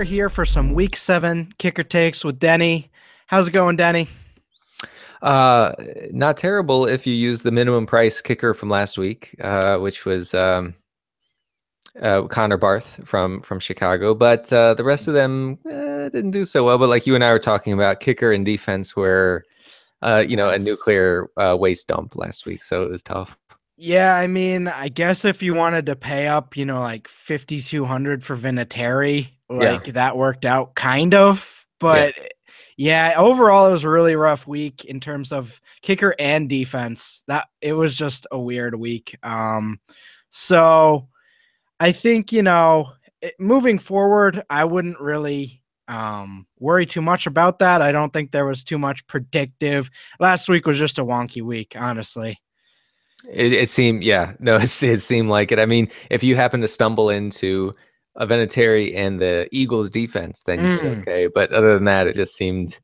here for some week 7 kicker takes with Denny. How's it going, Denny? Uh, Not terrible if you use the minimum price kicker from last week, which was Connor Barth from Chicago. But the rest of them didn't do so well. But like you and I were talking about, kicker and defense were, a Nice. nuclear waste dump last week, so it was tough. Yeah, I mean, I guess if you wanted to pay up, like 5,200 for Vinatieri, Yeah, like that worked out kind of. yeah. But yeah, overall it was a really rough week in terms of kicker and defense. That it was just a weird week. So I think, moving forward, I wouldn't really worry too much about that. I don't think there was too much predictive. Last week was just a wonky week, honestly. It seemed, yeah, no, it seemed like it. I mean, if you happen to stumble into a Vinatieri and the Eagles defense, then you did Mm. okay. But other than that, it just seemed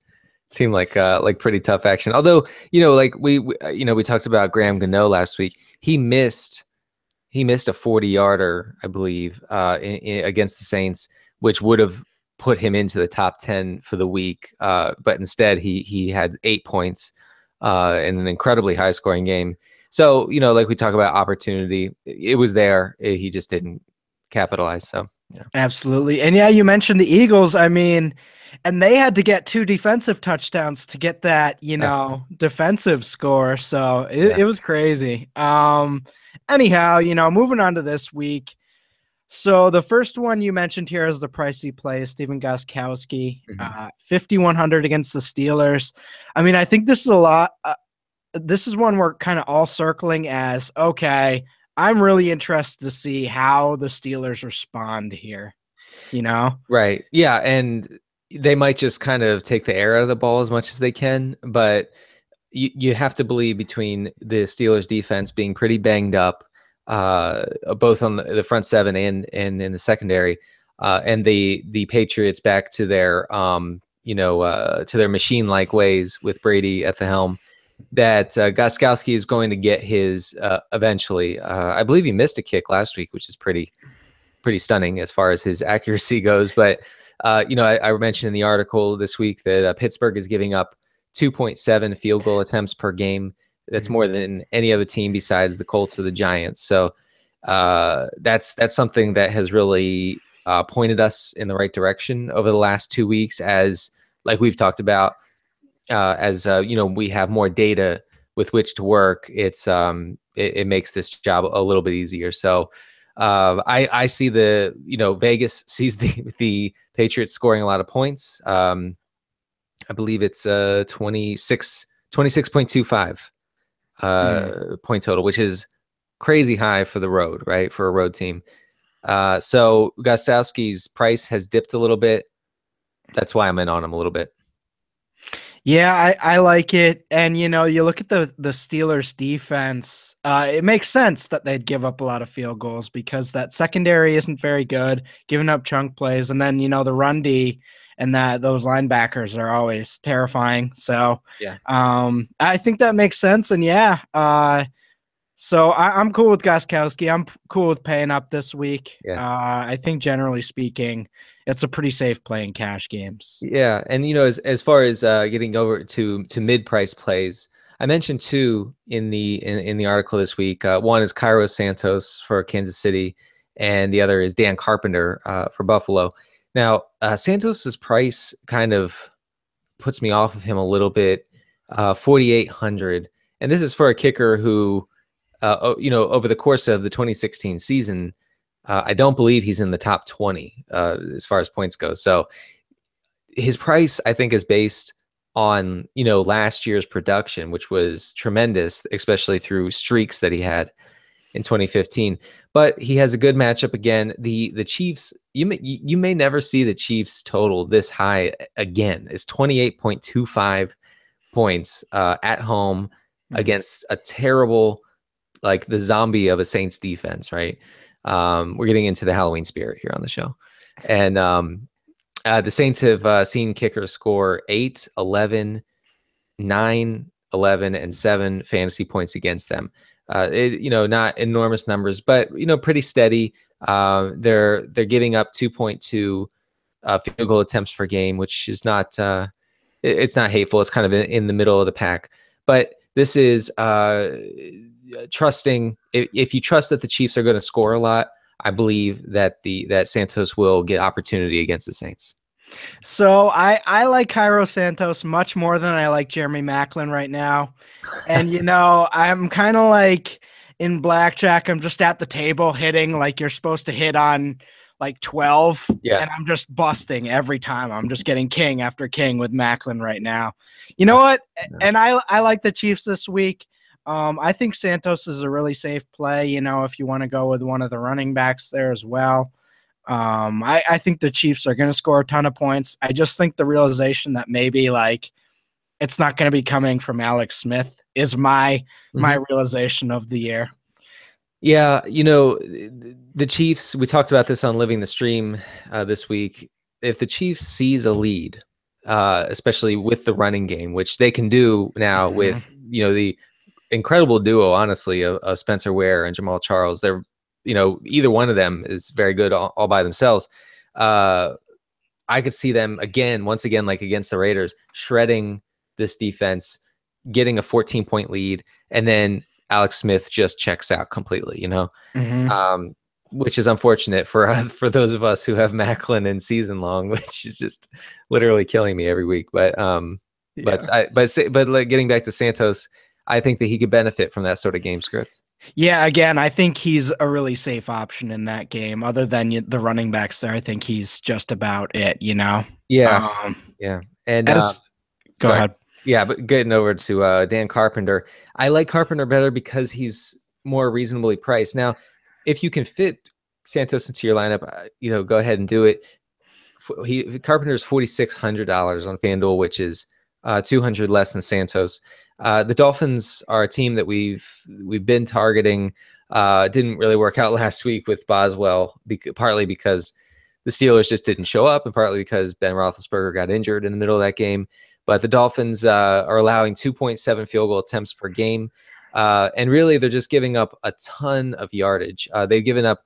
like pretty tough action. Although, like we talked about Graham Gano last week. He missed a 40-yarder, I believe, against the Saints, which would have put him into the top 10 for the week. But instead, he had 8 points in an incredibly high scoring game. So, like we talk about opportunity, it was there. He just didn't capitalize. So, yeah. Absolutely. And yeah, you mentioned the Eagles. I mean, and they had to get 2 defensive touchdowns to get that, defensive score. So it, Yeah. it was crazy. Anyhow, moving on to this week. So the first one you mentioned here is the pricey play, Stephen Gostkowski, Mhm. 5,100 against the Steelers. I mean, I think this is a lot. This is one we're kind of all circling as okay. I'm really interested to see how the Steelers respond here. You know? Right. Yeah. And they might just kind of take the air out of the ball as much as they can. But you have to believe between the Steelers defense being pretty banged up, both on the front seven and in the secondary, and the Patriots back to their to their machine like ways with Brady at the helm. That Gostkowski is going to get his eventually. I believe he missed a kick last week, which is pretty stunning as far as his accuracy goes. But I mentioned in the article this week that Pittsburgh is giving up 2.7 field goal attempts per game. That's more than any other team besides the Colts or the Giants. So that's something that has really pointed us in the right direction over the last 2 weeks. As like we've talked about, as we have more data with which to work. It makes this job a little bit easier. So I see Vegas sees the Patriots scoring a lot of points. I believe it's 26.25 Mm. point total, which is crazy high for the road, right? For a road team. So Gostowski's price has dipped a little bit. That's why I'm in on him a little bit. Yeah, I like it. And you look at the Steelers defense, it makes sense that they'd give up a lot of field goals because that secondary isn't very good, giving up chunk plays, and then the run D and that those linebackers are always terrifying. So Yeah. I think that makes sense. And yeah, so I'm cool with Goskowski. I'm cool with paying up this week. Yeah. I think generally speaking, it's a pretty safe play in cash games. Yeah, and as far as getting over to mid price plays, I mentioned two in the article this week. One is Cairo Santos for Kansas City, and the other is Dan Carpenter for Buffalo. Now, Santos's price kind of puts me off of him a little bit, 4,800, and this is for a kicker who, over the course of the 2016 season, I don't believe he's in the top 20 as far as points go. So his price, I think, is based on last year's production, which was tremendous, especially through streaks that he had in 2015. But he has a good matchup again. The Chiefs, you may never see the Chiefs total this high again. It's 28.25 points at home Mm. against a terrible, like the zombie of a Saints defense, right? We're getting into the Halloween spirit here on the show. And the Saints have seen kickers score 8, 11, 9, 11, and 7 fantasy points against them. Not enormous numbers, but pretty steady. They're giving up 2.2 field goal attempts per game, which is not it's not hateful. It's kind of in the middle of the pack. But this is trusting. If you trust that the Chiefs are going to score a lot, I believe that that Santos will get opportunity against the Saints. So I like Cairo Santos much more than I like Jeremy Maclin right now. And I'm kind of like in blackjack, I'm just at the table hitting like you're supposed to hit on like 12, Yeah. and I'm just busting every time. I'm just getting king after king with Macklin right now. You know what? And I like the Chiefs this week. I think Santos is a really safe play, if you want to go with one of the running backs there as well. I think the Chiefs are going to score a ton of points. I just think the realization that maybe like it's not going to be coming from Alex Smith is my realization of the year. Yeah, the Chiefs, we talked about this on Living the Stream this week. If the Chiefs seize a lead, especially with the running game, which they can do now with, the incredible duo, honestly, of Spencer Ware and Jamal Charles. They're, either one of them is very good all by themselves. I could see them once again, like against the Raiders, shredding this defense, getting a 14-point lead, and then Alex Smith just checks out completely, which is unfortunate for those of us who have Macklin in season long, which is just literally killing me every week. But like getting back to Santos, I think that he could benefit from that sort of game script. Yeah, again, I think he's a really safe option in that game. Other than the running backs there, I think he's just about it. Yeah, yeah, and go ahead. Yeah, but getting over to Dan Carpenter, I like Carpenter better because he's more reasonably priced. Now, if you can fit Santos into your lineup, go ahead and do it. Carpenter's $4,600 on FanDuel, which is $200 less than Santos. The Dolphins are a team that we've been targeting. Didn't really work out last week with Boswell, partly because the Steelers just didn't show up, and partly because Ben Roethlisberger got injured in the middle of that game. But the Dolphins are allowing 2.7 field goal attempts per game. And really, they're just giving up a ton of yardage. They've given up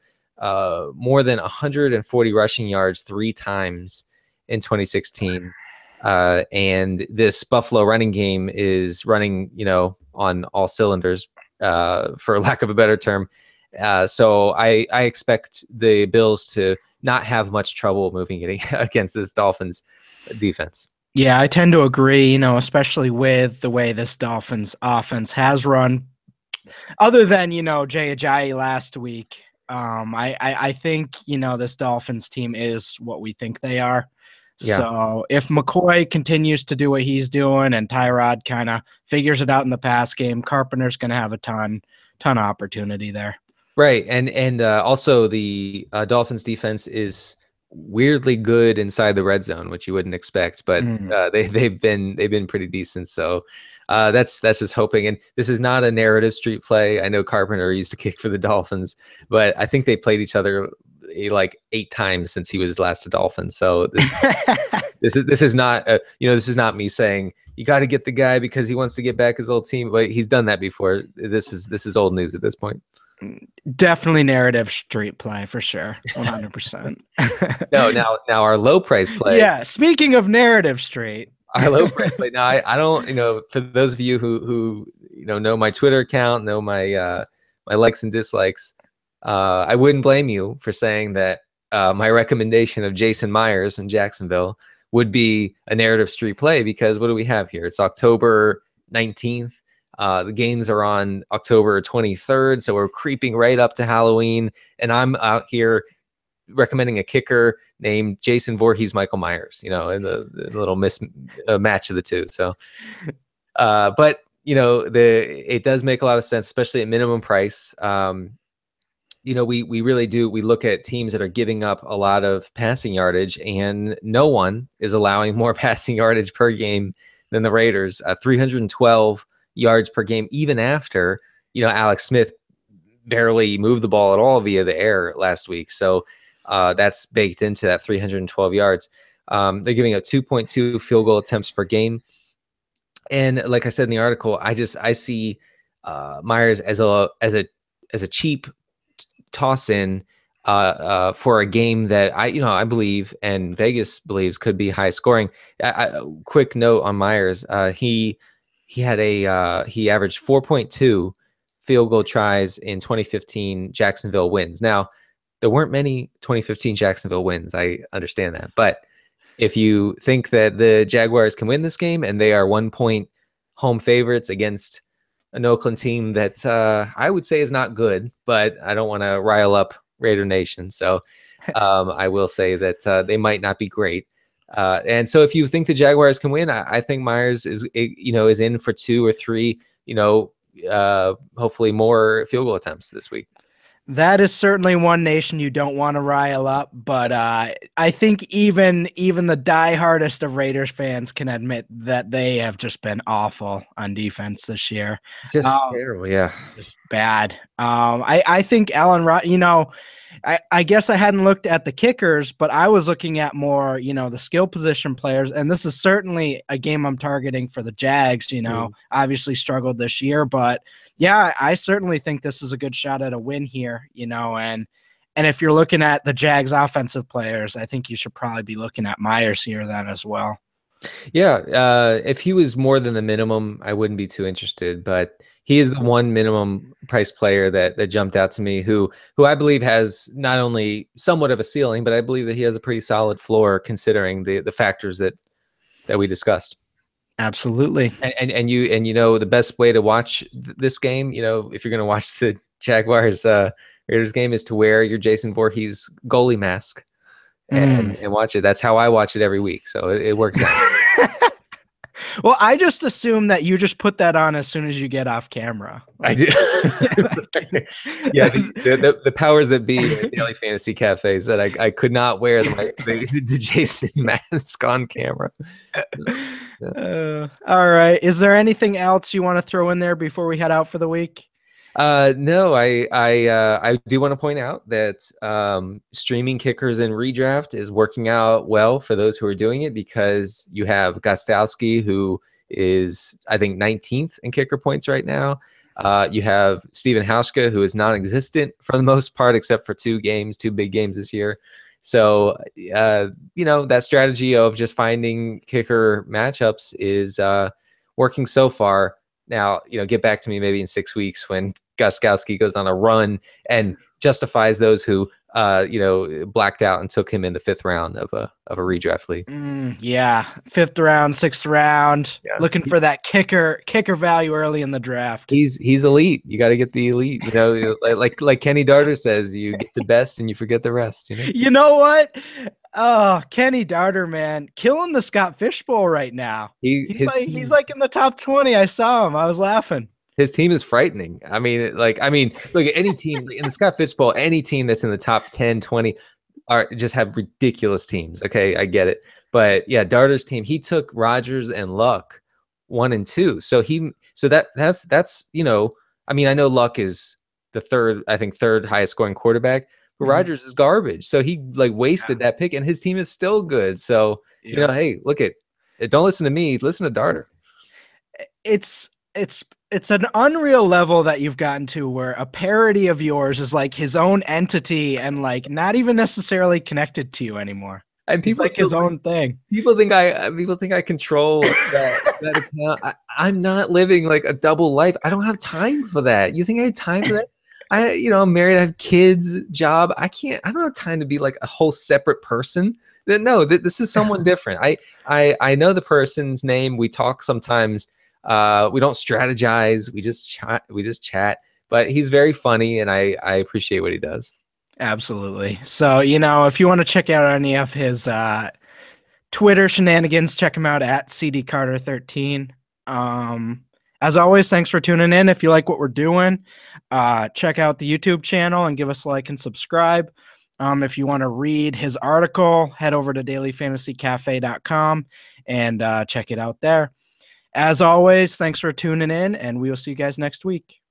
more than 140 rushing yards 3 times in 2016. And this Buffalo running game is running, on all cylinders, for lack of a better term. So I expect the Bills to not have much trouble moving it against this Dolphins defense. Yeah, I tend to agree, especially with the way this Dolphins offense has run. Other than, Jay Ajayi last week, I think, this Dolphins team is what we think they are. Yeah. So if McCoy continues to do what he's doing and Tyrod kind of figures it out in the pass game, Carpenter's going to have a ton of opportunity there. Right. And also the Dolphins defense is weirdly good inside the red zone, which you wouldn't expect, but they've been pretty decent. So that's just hoping. And this is not a narrative street play. I know Carpenter used to kick for the Dolphins, but I think they played each other like 8 times since he was last a Dolphin. So this is not this is not me saying you got to get the guy because he wants to get back his old team, but he's done that before. This is old news at this point. Definitely narrative street play for sure. 100%. No, now our low price play. Yeah. Speaking of narrative street, our low price play. Now I don't, for those of you who know my Twitter account, know my my likes and dislikes, I wouldn't blame you for saying that my recommendation of Jason Myers in Jacksonville would be a narrative street play, because what do we have here? It's October 19th. The games are on October 23rd, so we're creeping right up to Halloween, and I'm out here recommending a kicker named Jason Voorhees Michael Myers, in the little match of the two. So, but it does make a lot of sense, especially at minimum price. We really do. We look at teams that are giving up a lot of passing yardage, and no one is allowing more passing yardage per game than the Raiders. 312 yards per game, even after Alex Smith barely moved the ball at all via the air last week. So that's baked into that 312 yards. They're giving up 2.2 field goal attempts per game, and like I said in the article, I see Myers as a cheap toss in for a game that I believe and Vegas believes could be high scoring. Quick note on Myers. He had he averaged 4.2 field goal tries in 2015 Jacksonville wins. Now, there weren't many 2015 Jacksonville wins. I understand that. But if you think that the Jaguars can win this game and they are 1 point home favorites against an Oakland team that I would say is not good, but I don't want to rile up Raider Nation. So I will say that they might not be great. And so if you think the Jaguars can win, I think Myers is in for 2 or 3, hopefully more field goal attempts this week. That is certainly one nation you don't want to rile up, but I think even the diehardest of Raiders fans can admit that they have just been awful on defense this year. Just terrible, yeah. Just bad. I think I guess I hadn't looked at the kickers, but I was looking at more, the skill position players, and this is certainly a game I'm targeting for the Jags. Obviously struggled this year, but yeah, I certainly think this is a good shot at a win here, and if you're looking at the Jags offensive players, I think you should probably be looking at Myers here then as well. Yeah, if he was more than the minimum, I wouldn't be too interested, but he is the one minimum price player that jumped out to me who I believe has not only somewhat of a ceiling, but I believe that he has a pretty solid floor considering the factors that we discussed. Absolutely. And the best way to watch this game, if you're going to watch the Jaguars Raiders game, is to wear your Jason Voorhees goalie mask and watch it. That's how I watch it every week. So it works out. Well, I just assume that you just put that on as soon as you get off camera. I do. Yeah, the powers that be at Daily Fantasy Cafes that I could not wear the Jason mask on camera. All right. Is there anything else you want to throw in there before we head out for the week? No, I do want to point out that streaming kickers in redraft is working out well for those who are doing it, because you have Gostowski, who is, I think, 19th in kicker points right now. You have Steven Hauschka, who is non-existent for the most part, except for 2 big games this year. So, that strategy of just finding kicker matchups is working so far. Now, get back to me maybe in 6 weeks when Gostowski goes on a run and justifies those who, blacked out and took him in the 5th round of a redraft league. Yeah, 5th round, 6th round, looking for that kicker value early in the draft. He's elite. You got to get the elite. Like Kenny Darter says, you get the best and you forget the rest. You know what? Oh, Kenny Darter, man, killing the Scott Fishbowl right now. He's like in the top 20. I saw him. I was laughing. His team is frightening. I mean, look at any team in the Scott Fishbowl, any team that's in the top 10, 20 just have ridiculous teams. Okay, I get it. But yeah, Darter's team, he took Rodgers and Luck 1 and 2. So that's I mean, I know Luck is the third highest scoring quarterback, but Rodgers is garbage. So he wasted that pick, and his team is still good. So hey, don't listen to me, listen to Darter. It's an unreal level that you've gotten to, where a parody of yours is like his own entity and not even necessarily connected to you anymore. And people his own thing. People think I control that account. I'm not living a double life. I don't have time for that. You think I have time for that? I'm married. I have kids, job. I don't have time to be a whole separate person. No, this is someone different. I know the person's name. We talk sometimes. We don't strategize. We just chat. But he's very funny, and I appreciate what he does. Absolutely. So, if you want to check out any of his Twitter shenanigans, check him out at cdcarter13. As always, thanks for tuning in. If you like what we're doing, check out the YouTube channel and give us a like and subscribe. If you want to read his article, head over to dailyfantasycafe.com and check it out there. As always, thanks for tuning in, and we will see you guys next week.